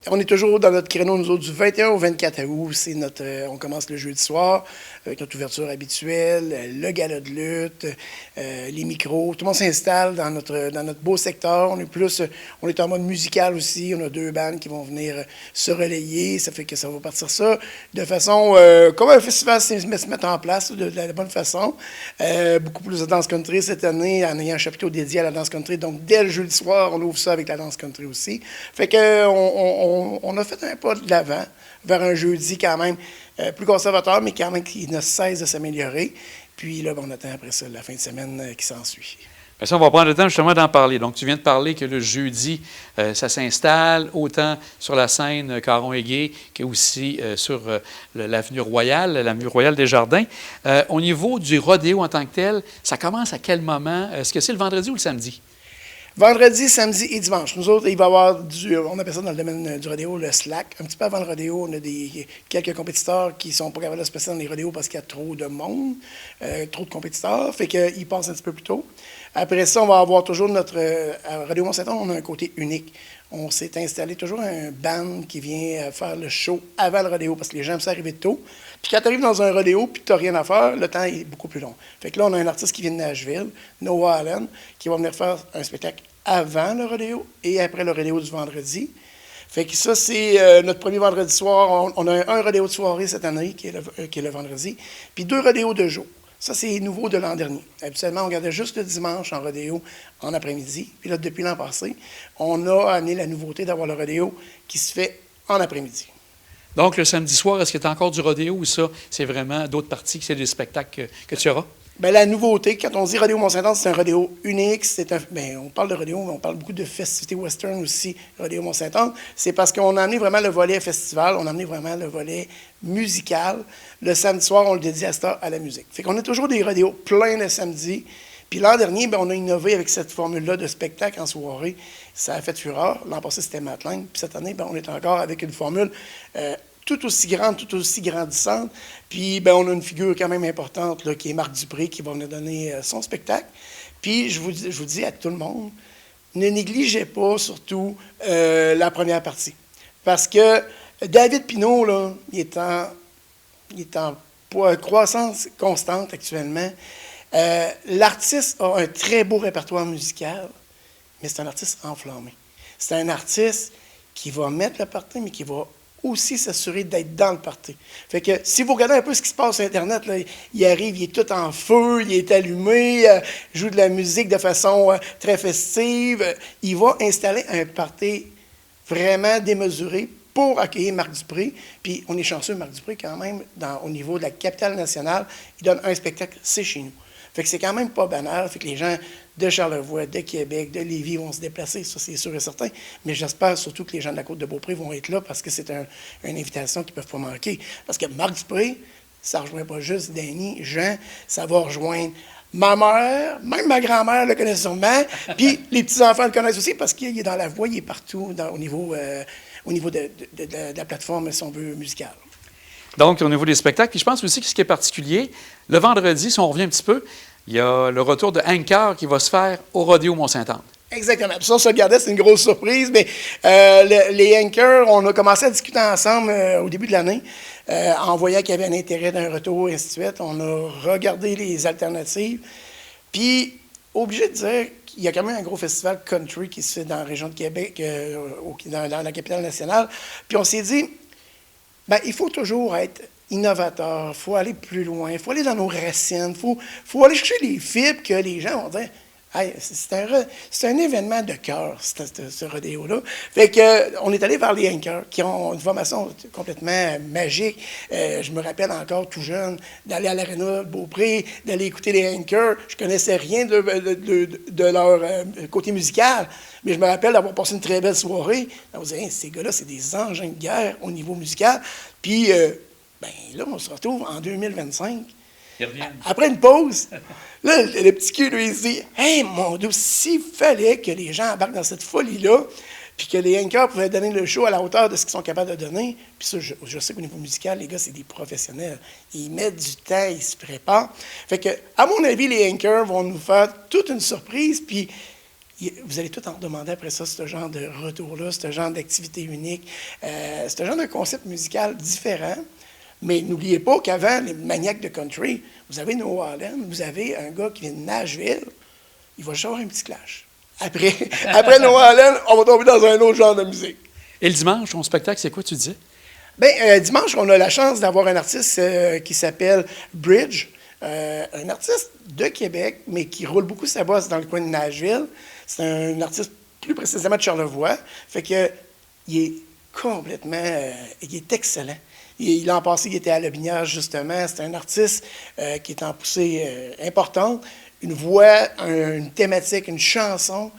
On est toujours dans notre créneau, nous autres, du 21 au 24 août. C'est on commence le jeudi soir avec notre ouverture habituelle, le gala de lutte, les micros. Tout le monde s'installe dans notre beau secteur. On est en mode musical aussi. On a 2 bandes qui vont venir se relayer. Ça fait que ça va partir ça de façon comme un festival se met en place de la bonne façon. Beaucoup plus de danse country cette année en ayant un chapiteau dédié à la danse country. Donc, dès le jeudi soir, on ouvre ça avec la danse country aussi. Fait que on a fait un pas de l'avant vers un jeudi quand même plus conservateur, mais quand même qui ne cesse de s'améliorer. Puis là, on attend après ça la fin de semaine qui s'ensuit. Bien, ça, on va prendre le temps justement d'en parler. Donc, tu viens de parler que le jeudi, ça s'installe autant sur la scène Caron-Égée qu'aussi sur l'avenue Royale, l'avenue Royale des Jardins. Au niveau du rodéo en tant que tel, ça commence à quel moment? Est-ce que c'est le vendredi ou le samedi? Vendredi, samedi et dimanche. Nous autres, il va y avoir on appelle ça dans le domaine du rodéo le slack. Un petit peu avant le rodéo, on a quelques compétiteurs qui sont pas capables de se passer dans les rodéos parce qu'il y a trop de monde, trop de compétiteurs, fait qu'ils passent un petit peu plus tôt. Après ça, on va avoir toujours à Rodéo Mont-Saint-Anne, on a un côté unique. On s'est installé toujours un band qui vient faire le show avant le rodéo parce que les gens aiment ça arriver tôt. Puis quand tu arrives dans un rodéo puis tu n'as rien à faire, le temps est beaucoup plus long. Fait que là, on a un artiste qui vient de Nashville, Noah Allen, qui va venir faire un spectacle avant le rodéo et après le rodéo du vendredi. Fait que ça, c'est notre premier vendredi soir. On a un rodéo de soirée cette année, qui est le vendredi, puis 2 rodéos de jour. Ça, c'est nouveau de l'an dernier. Habituellement, on regardait juste le dimanche en rodéo en après-midi. Puis là, depuis l'an passé, on a amené la nouveauté d'avoir le rodéo qui se fait en après-midi. Donc, le samedi soir, est-ce qu'il y a encore du rodéo ou ça, c'est vraiment d'autres parties, c'est des spectacles que tu auras? Bien, la nouveauté, quand on dit rodéo Mont-Saint-Anne, c'est un rodéo unique. On parle de rodéo, mais on parle beaucoup de festivités western aussi, rodéo Mont-Saint-Anne. C'est parce qu'on a amené vraiment le volet festival, on a amené vraiment le volet musical. Le samedi soir, on le dédie à la musique. Fait qu'on a toujours des rodéos pleins le samedi. Puis l'an dernier, on a innové avec cette formule-là de spectacle en soirée. Ça a fait fureur. L'an passé, c'était Matelaine. Puis cette année, on est encore avec une formule tout aussi grande, tout aussi grandissante. Puis, on a une figure quand même importante là, qui est Marc Dupré, qui va venir donner son spectacle. Puis, je vous dis à tout le monde, ne négligez pas surtout la première partie. Parce que David Pinault, là, il est en croissance constante actuellement. L'artiste a un très beau répertoire musical, mais c'est un artiste enflammé. C'est un artiste qui va mettre le party, mais qui va aussi s'assurer d'être dans le party. Fait que si vous regardez un peu ce qui se passe sur Internet, là, il arrive, il est tout en feu, il est allumé, joue de la musique de façon très festive. Il va installer un party vraiment démesuré pour accueillir Marc Dupré. Puis on est chanceux, Marc Dupré, quand même, au niveau de la capitale nationale, il donne un spectacle, c'est chez nous. Fait que c'est quand même pas banal. Fait que les gens de Charlevoix, de Québec, de Lévis vont se déplacer, ça c'est sûr et certain. Mais j'espère surtout que les gens de la Côte-de-Beaupré vont être là parce que c'est une invitation qu'ils ne peuvent pas manquer. Parce que Marc Dupré, ça ne rejoint pas juste Danny, Jean, ça va rejoindre ma mère, même ma grand-mère le connaît sûrement, puis les petits-enfants le connaissent aussi parce qu'il est dans la voix, il est partout au niveau de la plateforme, si on veut, musicale. Donc, au niveau des spectacles, puis je pense aussi que ce qui est particulier, le vendredi, si on revient un petit peu, il y a le retour de Anchor qui va se faire au rodéo Mont-Saint-Anne. Exactement. Puis ça, on se regardait, c'est une grosse surprise, mais les Anchors, on a commencé à discuter ensemble au début de l'année, en voyant qu'il y avait un intérêt d'un retour, et ainsi de suite. On a regardé les alternatives, puis obligé de dire qu'il y a quand même un gros festival country qui se fait dans la région de Québec, dans la capitale nationale, puis on s'est dit, il faut toujours être innovateur, il faut aller plus loin, il faut aller dans nos racines, il faut aller chercher les fibres que les gens vont dire. Hey, c'est un événement de cœur, ce rodéo-là. Fait que on est allé vers les Anchors, qui ont une formation complètement magique. Je me rappelle encore, tout jeune, d'aller à l'Aréna Beaupré, d'aller écouter les Anchors. Je connaissais rien de leur côté musical, mais je me rappelle d'avoir passé une très belle soirée. On se disait, hey, ces gars-là, c'est des engins de guerre au niveau musical. Puis, là, on se retrouve en 2025. Après une pause, là, le petit cul lui dit « Hey, mon Dieu, s'il fallait que les gens embarquent dans cette folie-là, puis que les Anchors pouvaient donner le show à la hauteur de ce qu'ils sont capables de donner. » Puis ça, je sais qu'au niveau musical, les gars, c'est des professionnels. Ils mettent du temps, ils se préparent. Fait que, à mon avis, les Anchors vont nous faire toute une surprise, puis Vous allez tout en demander après ça, ce genre de retour-là, ce genre d'activité unique, ce genre de concept musical différent. Mais n'oubliez pas qu'avant, les maniaques de country, vous avez Noah Allen, vous avez un gars qui vient de Nashville, il va juste avoir un petit clash. Après Noah Allen, on va tomber dans un autre genre de musique. Et le dimanche, ton spectacle, c'est quoi, tu disais? Bien, dimanche, on a la chance d'avoir un artiste qui s'appelle Bridge, un artiste de Québec, mais qui roule beaucoup sa bosse dans le coin de Nashville. C'est un artiste plus précisément de Charlevoix. Fait que il est complètement... il est excellent. L'an passé, il était à Lobinière, justement. C'est un artiste qui est en poussée importante. Une voix, une thématique, une chanson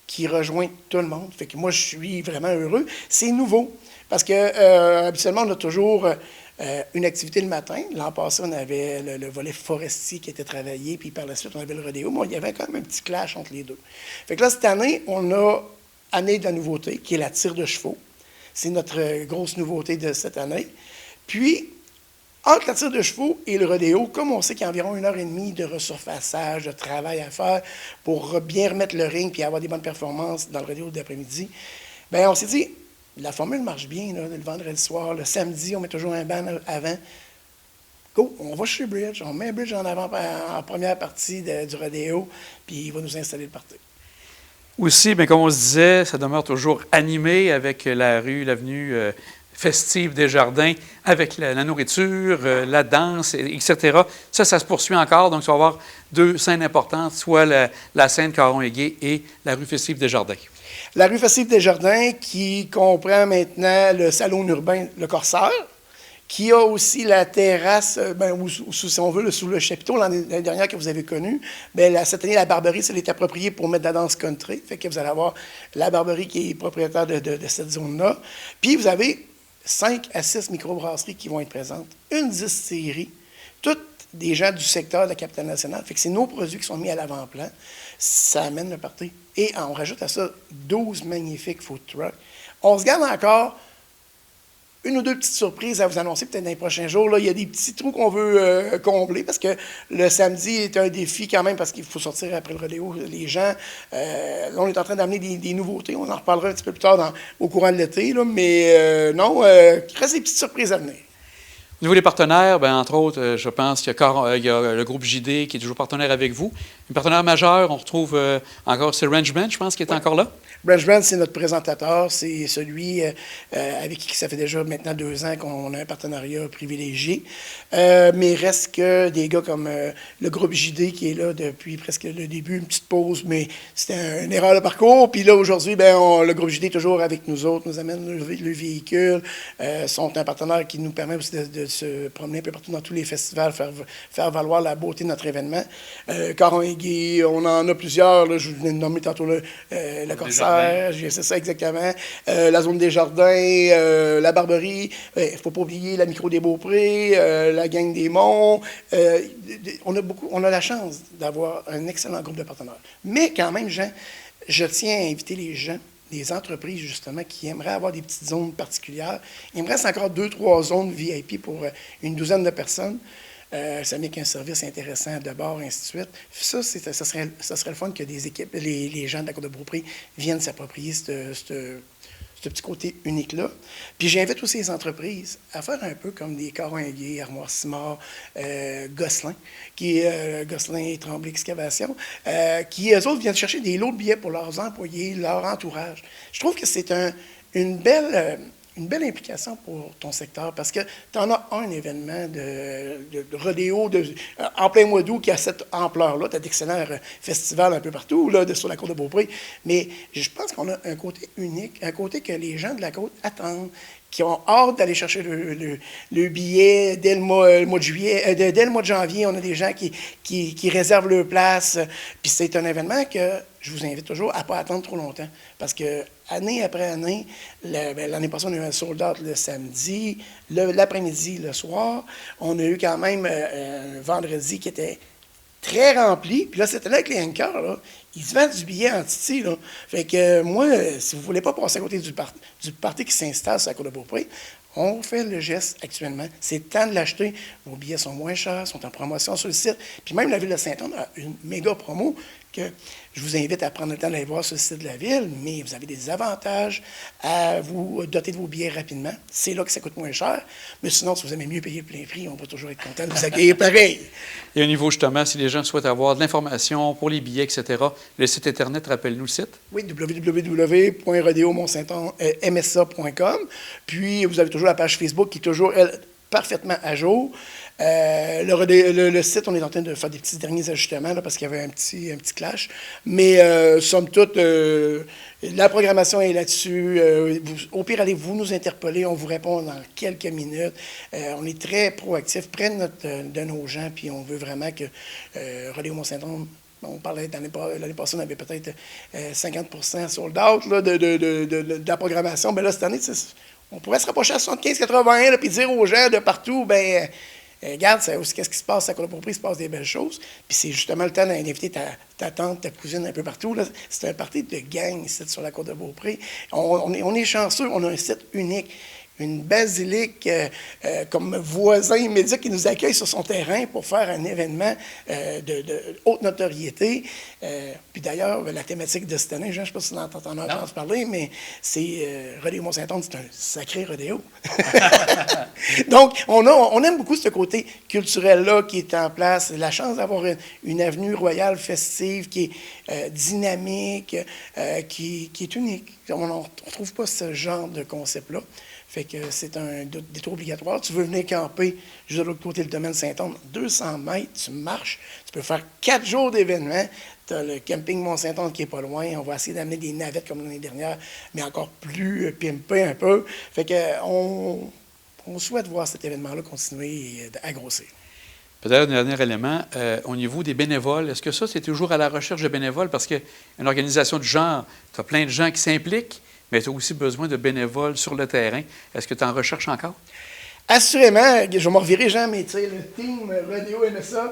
qui rejoint tout le monde. Fait que moi, je suis vraiment heureux. C'est nouveau. Parce que habituellement, on a toujours une activité le matin. L'an passé, on avait le volet forestier qui était travaillé, puis par la suite, on avait le rodéo. Mais il y avait quand même un petit clash entre les deux. Fait que là, cette année, on a amené de la nouveauté, qui est la tire de chevaux. C'est notre grosse nouveauté de cette année. Puis, entre la tire de chevaux et le rodéo, comme on sait qu'il y a environ 1h30 de resurfaçage, de travail à faire pour bien remettre le ring et avoir des bonnes performances dans le rodéo d'après-midi, bien, on s'est dit, la formule marche bien, là, le vendredi soir. Le samedi, on met toujours un band avant. Go, on va chez Bridge, on met Bridge en avant en première partie du rodéo, puis il va nous installer le party. Aussi, bien, comme on se disait, ça demeure toujours animé avec la rue, l'avenue festive des Jardins, avec la nourriture, la danse, etc. Ça se poursuit encore. Donc, ça va y avoir deux scènes importantes, soit la scène Caron-Égée et la rue festive des Jardins. La rue festive des Jardins qui comprend maintenant le salon urbain Le Corsaire, qui a aussi la terrasse, si on veut, sous le chapiteau, l'année dernière que vous avez connu. Cette année, la Barberie, ça l'est approprié pour mettre de la danse country. Fait que vous allez avoir la Barberie qui est propriétaire de cette zone-là. Puis vous avez 5 à 6 microbrasseries qui vont être présentes, une distillerie, toutes des gens du secteur de la capitale nationale. Fait que c'est nos produits qui sont mis à l'avant-plan. Ça amène le party. Et on rajoute à ça 12 magnifiques food trucks. On se garde encore une ou deux petites surprises à vous annoncer peut-être dans les prochains jours. Là, il y a des petits trous qu'on veut combler parce que le samedi est un défi quand même parce qu'il faut sortir après le rodéo les gens. Là, on est en train d'amener des nouveautés. On en reparlera un petit peu plus tard au courant de l'été. Là, mais non, il reste des petites surprises à venir. Au niveau des partenaires, bien, entre autres, je pense qu'il y a le groupe JD qui est toujours partenaire avec vous. Un partenaire majeur, on retrouve encore, c'est Rangeman, je pense, qui est encore là. Rangeman, c'est notre présentateur. C'est celui avec qui ça fait déjà maintenant 2 ans qu'on a un partenariat privilégié. Mais il reste que des gars comme le groupe JD qui est là depuis presque le début, une petite pause, mais c'était une erreur de parcours. Puis là, aujourd'hui, le groupe JD est toujours avec nous autres, nous amène le véhicule, sont un partenaire qui nous permet aussi de se promener un peu partout dans tous les festivals, faire valoir la beauté de notre événement. Caron-Égée, on en a plusieurs. Là, je vous ai nommé tantôt le Corsaire, c'est ça exactement. La zone des Jardins, la Barberie. Il ne faut pas oublier la Micro des Beauprés, la gang des Monts. On a la chance d'avoir un excellent groupe de partenaires. Mais quand même, Jean, je tiens à inviter les gens, des entreprises, justement, qui aimeraient avoir des petites zones particulières. Il me reste encore 2-3 zones VIP pour une douzaine de personnes. Ça met qu'un service intéressant de bord, ainsi de suite. Ça serait le fun que des équipes, les gens de la Côte de Beaupré viennent s'approprier ce petit côté unique-là. Puis j'invite aussi les entreprises à faire un peu comme des Caron-Égée, Armoire Simard, Gosselin, Gosselin et Tremblay Excavation, qui, eux autres, viennent chercher des lots de billets pour leurs employés, leur entourage. Je trouve que c'est une belle implication pour ton secteur parce que tu en as un événement de rodéo en plein mois d'août qui a cette ampleur-là. Tu as d'excellents festivals un peu partout là, sur la Côte de Beaupré. Mais je pense qu'on a un côté unique, un côté que les gens de la Côte attendent, qui ont hâte d'aller chercher le billet dès le mois de juillet. Dès le mois de janvier, on a des gens qui réservent leur place. Puis c'est un événement que je vous invite toujours à ne pas attendre trop longtemps. Parce que année après année, l'année passée, on a eu un sold-out le samedi, l'après-midi, le soir. On a eu quand même un vendredi qui était très rempli. Puis là, c'était là avec les anchors, là. Ils se vendent du billet en titi, là. Fait que moi, si vous ne voulez pas passer à côté du party qui s'installe sur la Côte de Beaupré, on fait le geste actuellement. C'est le temps de l'acheter. Vos billets sont moins chers, sont en promotion sur le site. Puis même la Ville de Saint-Anne a une méga promo que je vous invite à prendre le temps d'aller voir sur le site de la Ville, mais vous avez des avantages à vous doter de vos billets rapidement. C'est là que ça coûte moins cher. Mais sinon, si vous aimez mieux payer le plein prix, on va toujours être content de vous accueillir pareil. Et au niveau, justement, si les gens souhaitent avoir de l'information pour les billets, etc., le site Internet, rappelle-nous le site. Oui, www.rodeomont-saint-anne-msa.com. Puis, vous avez toujours la page Facebook qui est toujours, elle, parfaitement à jour. Le site, on est en train de faire des petits derniers ajustements là, parce qu'il y avait un petit clash. Mais somme toute, la programmation est là-dessus. Au pire, allez vous nous interpeller, on vous répond dans quelques minutes. On est très proactifs, près de nos gens, puis on veut vraiment que Rodéo Mont-Saint-Anne. On parlait l'année passée, on avait peut-être 50% sold out là, de la programmation. Mais là, cette année, on pourrait se rapprocher à 75-80 puis dire aux gens de partout, ben regarde, qu'est-ce qui se passe à Côte-de-Beaupré, il se passe des belles choses. Puis c'est justement le temps d'inviter ta tante, ta cousine un peu partout. Là. C'est un party de gang ici sur la Côte-de-Beaupré. On est chanceux, on a un site unique. Une basilique comme voisin immédiat qui nous accueille sur son terrain pour faire un événement de haute notoriété. Puis d'ailleurs, la thématique de cette année, Jean, je ne sais pas si tu en as entendu parler, mais c'est Rodéo Mont-Saint-Anne, c'est un sacré rodéo. Donc, on aime beaucoup ce côté culturel-là qui est en place. La chance d'avoir une avenue royale festive qui est dynamique, qui est unique. On ne trouve pas ce genre de concept-là. Fait que c'est un détour obligatoire. Tu veux venir camper juste de l'autre côté du domaine Saint-Anne, 200 mètres, tu marches, tu peux faire 4 jours d'événements. Tu as le camping Mont-Saint-Anne qui n'est pas loin. On va essayer d'amener des navettes comme l'année dernière, mais encore plus pimpé un peu. Fait que on souhaite voir cet événement-là continuer à grossir. Peut-être un dernier élément, au niveau des bénévoles, est-ce que ça, c'est toujours à la recherche de bénévoles? Parce qu'une organisation de genre, tu as plein de gens qui s'impliquent, mais tu as aussi besoin de bénévoles sur le terrain. Est-ce que tu en recherches encore? Assurément, je vais me revirer, Jean, mais tu sais, le team Rodéo MSA,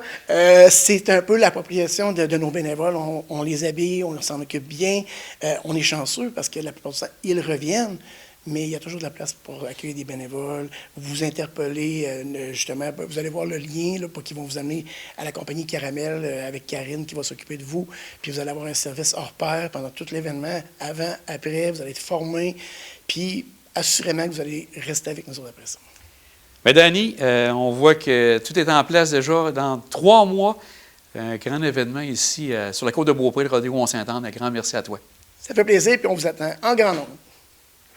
c'est un peu l'appropriation de nos bénévoles. On les habille, on s'en occupe bien. On est chanceux parce que la plupart du temps, ils reviennent. Mais il y a toujours de la place pour accueillir des bénévoles. Vous interpellez, justement, vous allez voir le lien là, qui vont vous amener à la compagnie Caramel avec Karine qui va s'occuper de vous. Puis vous allez avoir un service hors pair pendant tout l'événement, avant, après. Vous allez être formé. Puis assurément que vous allez rester avec nous autres après ça. Bien, Danny, on voit que tout est en place déjà dans 3 mois. Un grand événement ici sur la Côte-de-Beaupré, le Rodéo Mont-Saint-Anne. Un grand merci à toi. Ça fait plaisir, puis on vous attend en grand nombre.